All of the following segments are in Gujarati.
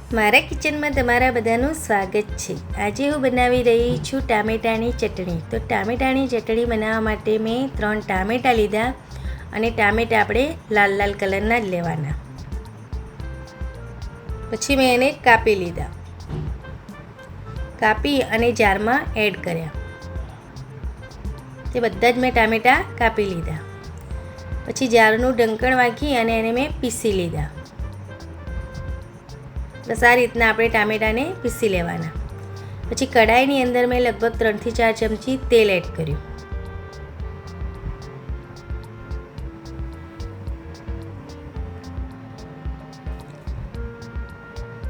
મારા કિચનમાં તમારા બધાનું સ્વાગત છે। આજે હું બનાવી રહી છું ટામેટાની ચટણી। તો ટામેટાની ચટણી બનાવવા માટે મેં 3 ટામેટા લીધા અને ટામેટા આપણે લાલ લાલ કલરના જ લેવાના। પછી મેં એને કાપી લીધા, કાપી અને જારમાં એડ કર્યા। તે બધા જ મેં ટામેટા કાપી લીધા। પછી જારનું ઢંકણ વાંકી અને એને મેં પીસી લીધા। બસ આ રીતના આપણે ટામેટાને પીસી લેવાના। પછી કઢાઈની અંદર મેં લગભગ 3 થી 4 ચમચી તેલ એડ કર્યું।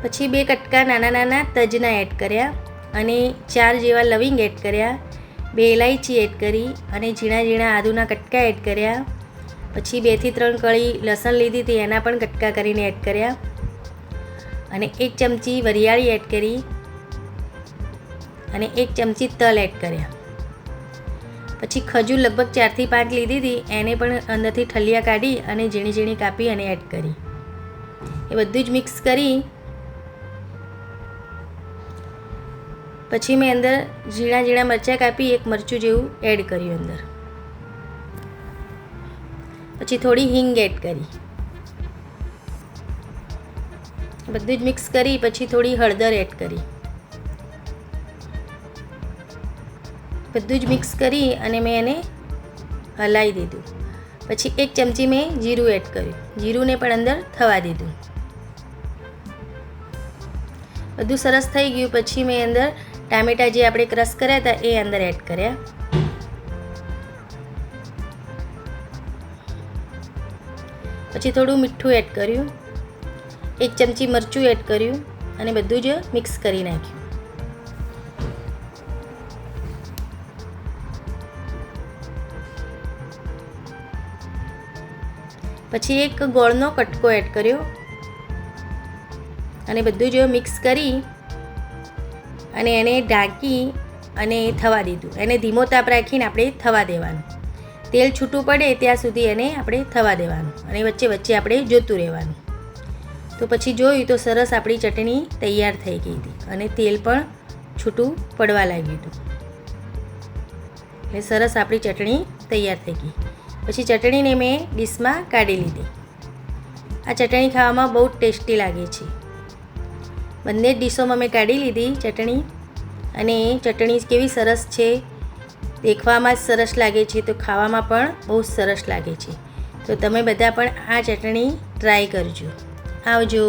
પછી 2 કટકા નાના નાના તજના એડ કર્યા અને 4 જેવા લવિંગ એડ કર્યા, 2 ઇલાયચી એડ કરી અને ઝીણા ઝીણા આદુના કટકા એડ કર્યા। પછી 2 થી 3 કળી લસણ લીધી હતી, એના પણ કટકા કરીને એડ કર્યા અને 1 ચમચી વરિયાળી એડ કરી અને 1 ચમચી તલ એડ કર્યા। પછી ખજૂર લગભગ 4 થી 5 લીધી હતી, એને પણ અંદરથી ઠલિયા કાઢી અને ઝીણી ઝીણી કાપી અને એડ કરી। એ બધું જ મિક્સ કરી પછી મેં અંદર ઝીણા ઝીણા મરચાં કાપી 1 મરચું જેવું એડ કર્યું અંદર। પછી થોડી હિંગ એડ કરી, બધું જ મિક્સ કરી પછી થોડી હળદર એડ કરી, બધું જ મિક્સ કરી અને મેં એને હલાવી દીધું। પછી 1 ચમચી મેં જીરું એડ કર્યું, જીરુંને પણ અંદર થવા દીધું। બધું સરસ થઈ ગયું પછી મેં અંદર ટામેટા જે આપણે ક્રશ કર્યા હતા એ અંદર એડ કર્યા। પછી થોડું મીઠું એડ કર્યું, 1 ચમચી મરચું એડ કર્યું અને બધું જ મિક્સ કરી નાખ્યું। પછી 1 ગોળનો કટકો એડ કર્યો અને બધું જ મિક્સ કરી અને એને ઢાંકી અને થવા દીધું। એને ધીમો તાપ રાખીને આપણે થવા દેવાનું, તેલ છૂટું પડે ત્યાં સુધી એને આપણે થવા દેવાનું અને વચ્ચે વચ્ચે આપણે જોતું રહેવાનું। તો પછી જોયું તો સરસ આપણી ચટણી તૈયાર થઈ ગઈ હતી અને તેલ પણ છૂટું પડવા લાગ્યું હતું, એટલે સરસ આપણી ચટણી તૈયાર થઈ ગઈ। પછી ચટણીને મેં ડીશમાં કાઢી લીધી। આ ચટણી ખાવામાં બહુ ટેસ્ટી લાગે છે। બંને જ ડીશોમાં મેં કાઢી લીધી ચટણી અને ચટણી કેવી સરસ છે, દેખવામાં જ સરસ લાગે છે તો ખાવામાં પણ બહુ સરસ લાગે છે। તો તમે બધા પણ આ ચટણી ટ્રાય કરજો। આવજો।